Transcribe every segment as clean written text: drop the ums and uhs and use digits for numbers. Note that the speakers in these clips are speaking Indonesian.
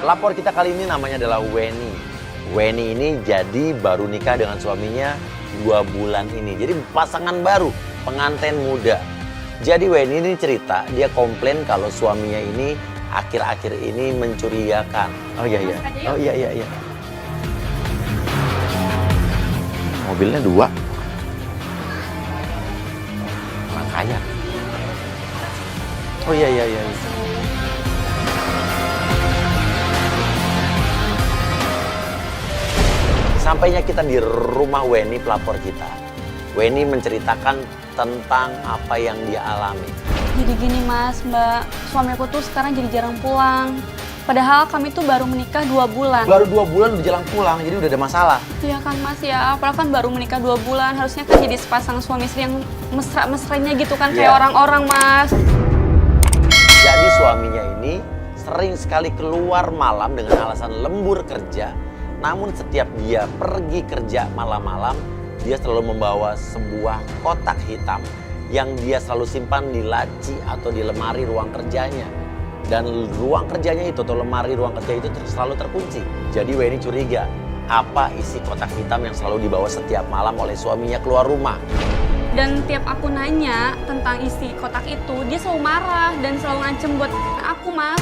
Pelapor kita kali ini namanya adalah Weni. Weni ini jadi baru nikah dengan suaminya 2 bulan ini. Jadi pasangan baru, pengantin muda. Jadi Weni ini cerita, dia komplain kalau suaminya ini akhir-akhir ini mencurigakan. Oh iya iya. Oh iya iya iya. Mobilnya 2. Orang kaya. Oh iya iya iya. Sampainya kita di rumah Weni, pelapor kita. Weni menceritakan tentang apa yang dia alami. Jadi gini mas, mbak, suamiku tuh sekarang jadi jarang pulang. Padahal kami tuh baru menikah 2 bulan. Baru 2 bulan udah jarang pulang, jadi udah ada masalah. Iya kan mas ya, apalagi kan baru menikah 2 bulan. Harusnya kan jadi sepasang suami istri yang mesra-mesranya gitu kan, kayak orang-orang mas. Jadi suaminya ini sering sekali keluar malam dengan alasan lembur kerja. Namun setiap dia pergi kerja malam-malam, dia selalu membawa sebuah kotak hitam yang dia selalu simpan di laci atau di lemari ruang kerjanya. Dan ruang kerjanya itu atau lemari ruang kerja itu selalu terkunci. Jadi Weni curiga, apa isi kotak hitam yang selalu dibawa setiap malam oleh suaminya keluar rumah. Dan tiap aku nanya tentang isi kotak itu, dia selalu marah dan selalu ngancem buat aku mas.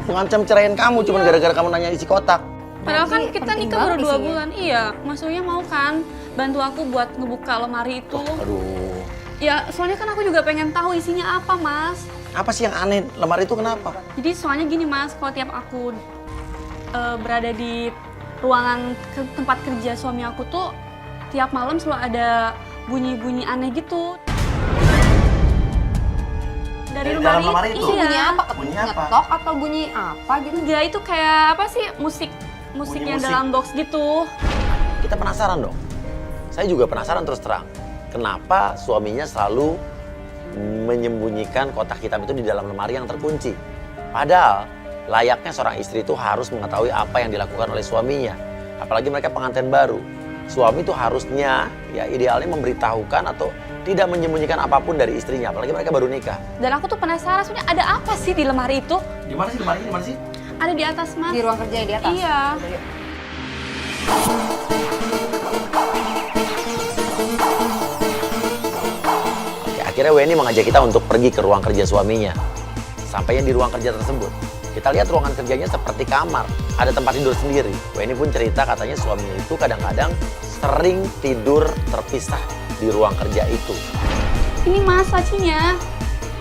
Mengancam ceraiin kamu cuma gara-gara kamu nanya isi kotak. Padahal kan kita nikah baru 2 bulan. Iya, Mas Uya mau kan bantu aku buat ngebuka lemari itu. Aduh. Ya, soalnya kan aku juga pengen tahu isinya apa, Mas. Apa sih yang aneh? Lemari itu kenapa? Jadi soalnya gini, Mas, kalau tiap aku berada di ruangan tempat kerja suami aku tuh, tiap malam selalu ada bunyi-bunyi aneh gitu. Dari lemari itu? Iya. Bunyi apa? Bunyi apa? Ngetok atau bunyi apa gitu? Enggak, itu kayak apa sih? Musik yang dalam box gitu. Kita penasaran dong. Saya juga penasaran terus terang. Kenapa suaminya selalu menyembunyikan kotak hitam itu di dalam lemari yang terkunci? Padahal layaknya seorang istri itu harus mengetahui apa yang dilakukan oleh suaminya. Apalagi mereka pengantin baru. Suami itu harusnya ya idealnya memberitahukan atau tidak menyembunyikan apapun dari istrinya, apalagi mereka baru nikah. Dan aku tuh penasaran sebenarnya ada apa sih di lemari itu? Di mana sih lemarinya? Di mana sih? Ada di atas, Mas. Di ruang kerja di atas? Iya. Ya, akhirnya Weni mengajak kita untuk pergi ke ruang kerja suaminya. Sampainya di ruang kerja tersebut, kita lihat ruangan kerjanya seperti kamar, ada tempat tidur sendiri. Weni pun cerita katanya suaminya itu kadang-kadang sering tidur terpisah di ruang kerja itu. Ini Mas lacinya.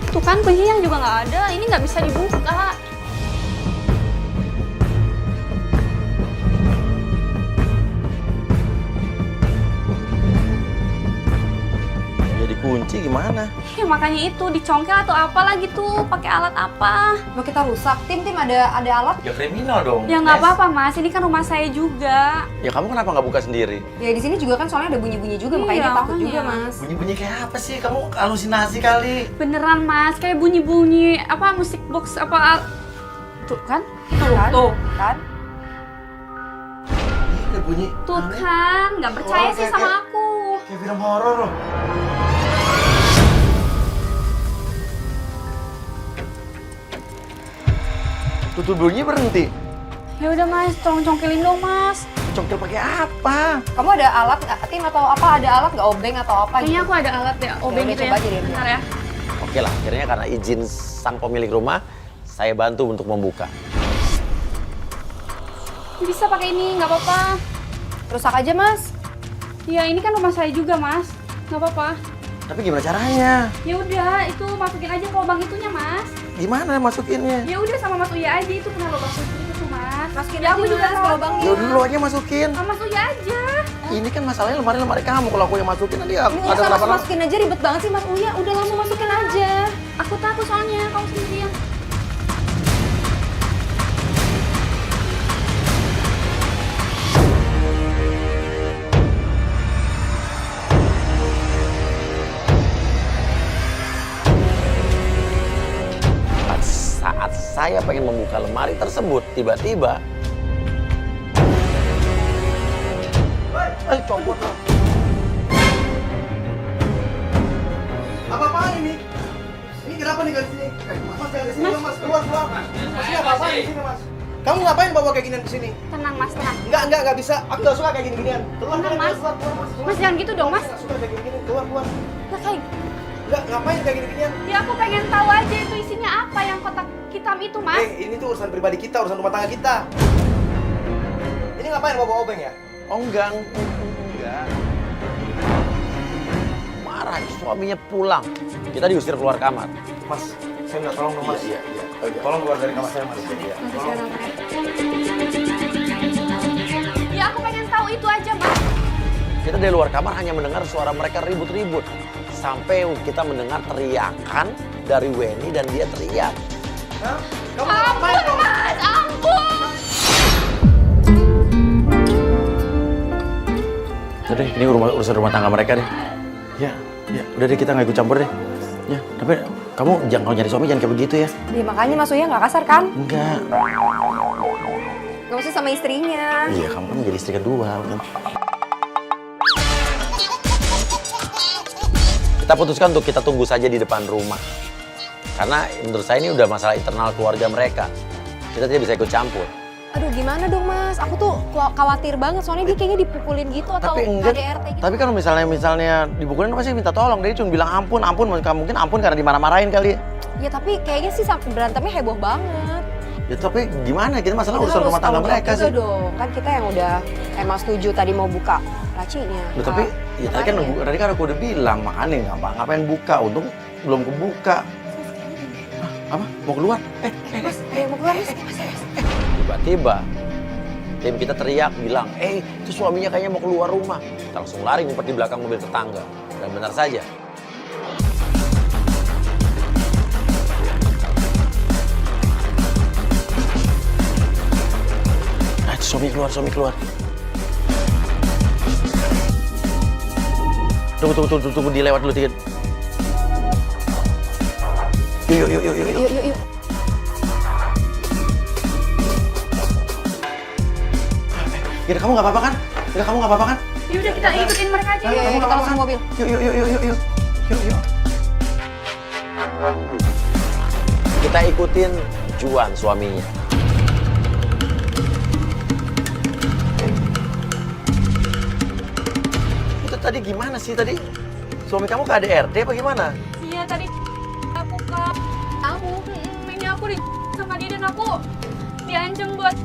Tuh kan kuncinya juga nggak ada, ini nggak bisa dibuka. Jadi kunci gimana? Ya makanya itu dicongkel atau apa lagi tuh, pakai alat apa? Mau kita rusak? Tim ada alat? Ya kriminal dong. Ya nggak apa-apa Mas, ini kan rumah saya juga. Ya kamu kenapa nggak buka sendiri? Ya di sini juga kan soalnya ada bunyi-bunyi juga, makanya Iya, dia takut makanya. juga mas. Bunyi-bunyi kayak apa sih? Kamu halusinasi kali. Beneran Mas, kayak bunyi-bunyi apa musik box apa? Tuh kan? Tuh. Kan? Ini bunyi. Tuh kan, nggak percaya sih sama aku. Kayak film horor loh. Tutup bunyi berhenti. Ya udah Mas, tolong congkelin dong Mas. Congkel pakai apa? Kamu ada alat nggak, Tim, atau apa? Ada alat nggak, obeng atau apa Kayaknya gitu? aku ada alat ya, obeng udah, gitu coba ya. aja deh. Bentar ya. Oke lah, akhirnya karena izin sang pemilik rumah, saya bantu untuk membuka. Bisa pakai ini, nggak apa-apa. Rusak aja mas. Ya ini kan rumah saya juga Mas, nggak apa-apa. Tapi gimana caranya? Ya udah, itu masukin aja ke lubang itunya Mas. Gimana masukinnya? Ya udah sama Mas Uya aja, itu kena lubang kunci itu tuh Mas. Masukin Ya, aja aku juga mas, tahu. lubangnya. Ya dulu aja masukin. Sama Mas Uya aja. Ini kan masalahnya lemari-lemari kamu. Kalau aku yang masukin nanti Ini ada usah kenapa-napa. masukin aja, ribet banget sih mas Uya. Udah langsung masukin aja. Aku takut soalnya, kamu sendirian. Saat saya pengen membuka lemari tersebut, tiba-tiba copot loh. Apa-apaan ini? Ini kenapa nih garis sini? Mas, jangan di sini, Mas. Keluar. Mas, ya. ngapain di sini, Mas? Kamu ngapain bawa kayak ginian di sini? Tenang Mas, tenang. Enggak bisa. Aku nggak suka kayak gini-ginian. Keluar, Tenang, keluar, Mas. keluar, keluar, Mas. Mas jangan gitu dong Mas. Nggak suka kayak gini-gini. Keluar. Nah, kayak, Enggak, ngapain kayak gini-ginian? ya aku pengen tahu aja itu isinya apa yang kotak hitam itu Mas. Ini tuh urusan pribadi kita, urusan rumah tangga kita. Ini ngapain bawa obeng ya? Oh enggak. Marah, suaminya pulang. Kita diusir keluar kamar. Mas, saya minta tolong dong, Mas. Iya. Tolong keluar dari kamar saya, Mas. Iya. Ya aku pengen tahu itu aja Mas. Kita dari luar kamar hanya mendengar suara mereka ribut-ribut. Sampai kita mendengar teriakan dari Weni dan dia teriak. Hah? Kamu ngapain Ampun dong? Mas, ampun. Udah deh, ini urusan rumah tangga mereka deh. Ya, udah deh kita nggak ikut campur deh. Ya, tapi kamu jangan kalau nyari suami jangan kayak begitu ya. Ya makanya Mas Uya nggak kasar kan? Enggak. Nggak usah sama istrinya. Iya, kamu kan menjadi istri kedua kan. Kita putuskan untuk kita tunggu saja di depan rumah. Karena menurut saya ini udah masalah internal keluarga mereka. Kita tidak bisa ikut campur. Aduh gimana dong Mas? Aku tuh khawatir banget soalnya dia kayaknya dipukulin gitu atau Tapi enggak. KDRT gitu. Tapi kan misalnya dipukulin pasti minta tolong. Dia cuma bilang ampun. Mungkin ampun karena dimarah-marahin kali. Ya tapi kayaknya sih sampai berantemnya heboh banget. Ya tapi gimana? Kita masalah Kita urusan harus rumah tangga tanggung jawab mereka juga sih. dong. Kan kita yang udah emang setuju tadi mau buka lacinya. Loh, tapi ya tadi makanya. kan aku udah bilang makanya ngapain buka. Untung belum kebuka. Hah, apa? Mau keluar? Mas, mau keluar Mas. Tiba-tiba tim kita teriak bilang, itu suaminya kayaknya mau keluar rumah. Kita langsung lari ngumpet di belakang mobil tetangga. Dan benar saja. Suami keluar. Tunggu, dilewat dulu dikit. Yuk. Yuk. Kira kamu nggak apa-apa kan? Ya udah kita ikutin mereka aja. Ayo, kita langsung mobil. Yuk. Kita ikutin Juan suaminya. Itu tadi gimana sih tadi? Suami kamu ke ADRT apa gimana? Iya tadi aku ke kamu, ini aku sama dia dan aku diancam buat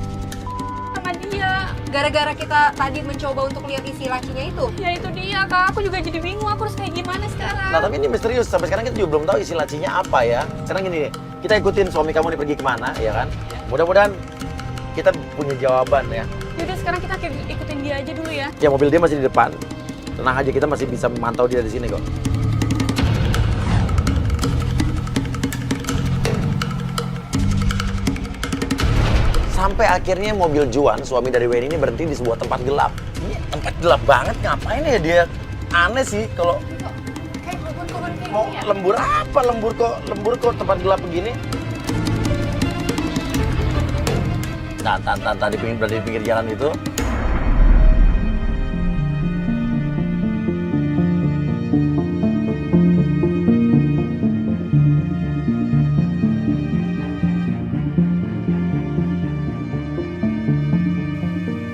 sama dia. Gara-gara kita tadi mencoba untuk lihat isi lacinya itu. Ya itu dia Kak, aku juga jadi bingung aku harus kayak gimana sekarang. Nah tapi ini misterius, sampai sekarang kita juga belum tahu isi lacinya apa ya. Sekarang gini nih, kita ikutin suami kamu nih pergi kemana ya kan. Mudah-mudahan kita punya jawaban ya. Yaudah sekarang kita ikutin dia aja dulu ya. Ya mobil dia masih di depan. Tenang aja, kita masih bisa memantau dia di sini kok. Sampai akhirnya mobil Juan, suami dari Weni ini berhenti di sebuah tempat gelap. Ini tempat gelap banget, ngapain ya dia? Aneh sih kalau Kayak kebun-kebun kayak mau gini ya. lembur apa, lembur kok tempat gelap begini. Tadi berada di pinggir jalan itu.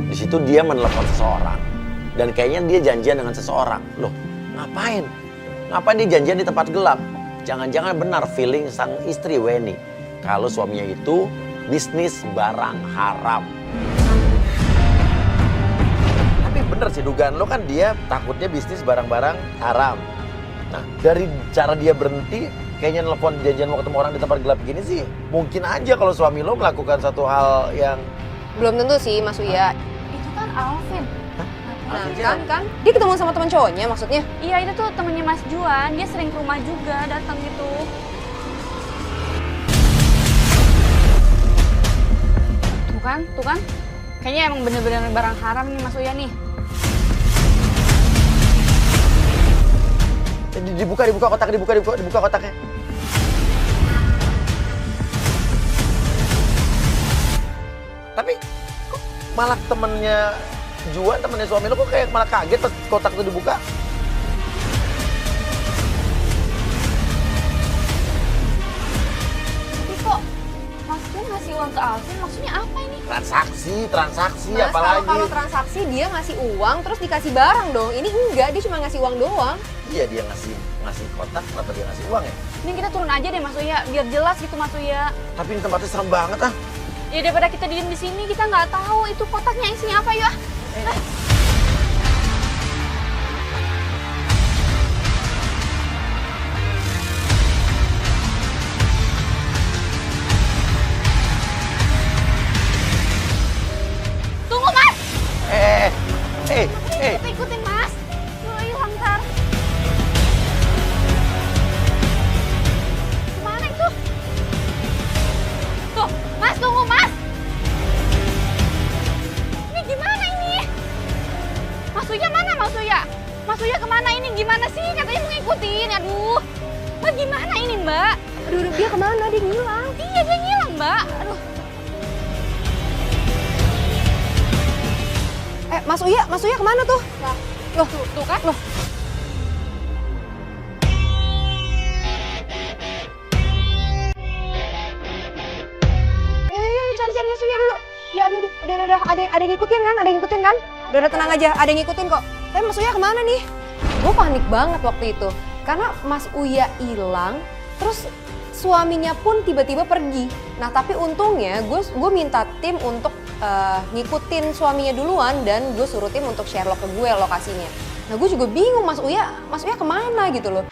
Di situ dia menelepon seseorang dan kayaknya dia janjian dengan seseorang. Loh, ngapain? Ngapain dia janjian di tempat gelap? Jangan-jangan benar feeling sang istri Weni kalau suaminya itu bisnis barang haram. Tapi bener sih dugaan lo kan dia takutnya bisnis barang-barang haram. Nah, dari cara dia berhenti kayaknya nelpon janjian mau ketemu orang di tempat gelap gini sih mungkin aja kalau suami lo melakukan satu hal yang Belum tentu sih Mas Uya. Itu kan Alvin. Nah, kan? Dia ketemu sama teman cowoknya maksudnya? Iya itu tuh temennya Mas Juan, dia sering ke rumah juga datang gitu. Tuh kan? Kayaknya emang bener-bener barang haram nih Mas Uya nih. dibuka kotaknya, dibuka kotaknya. Tapi kok malah temennya Juan, temennya suami lo kok kayak malah kaget pas kotak itu dibuka? Tapi kok Mas Juan ngasih ngasih uang ke Alvin, maksudnya apa ini? Transaksi Mas, apalagi? kalau transaksi dia ngasih uang terus dikasih barang dong. Ini enggak, dia cuma ngasih uang doang. Iya dia ngasih kotak, kenapa dia ngasih uang ya? Ini kita turun aja deh Mas Uya, biar jelas gitu Mas Uya. Tapi ini tempatnya serem banget ah. Ya daripada kita diem di sini, kita nggak tahu itu kotaknya isinya apa ya. Tunggu Mas! Ikutin Mas. Lu hilang ntar. Kemana itu? Tuh, Mas tunggu Mas. Ini gimana ini? Mas Uya mana Mas Uya? Mas Uya kemana ini? Gimana sih? Katanya mau ngikutin. Aduh. Mbak gimana ini Mbak? Aduh, dia kemana? Dia ngilang. Iya dia ngilang Mbak. Aduh. Mas Uya kemana tuh? Loh, Tuh kan? loh. Cari Mas Uya dulu. Ya, udah, ada yang ngikutin kan? Udah tenang aja, ada yang ngikutin kok. Tapi Mas Uya kemana nih? Gue panik banget waktu itu. Karena Mas Uya hilang, terus suaminya pun tiba-tiba pergi. Nah tapi untungnya gue minta tim untuk ngikutin suaminya duluan dan gue suruh tim untuk share ke gue lokasinya. Nah gue juga bingung Mas Uya kemana gitu loh.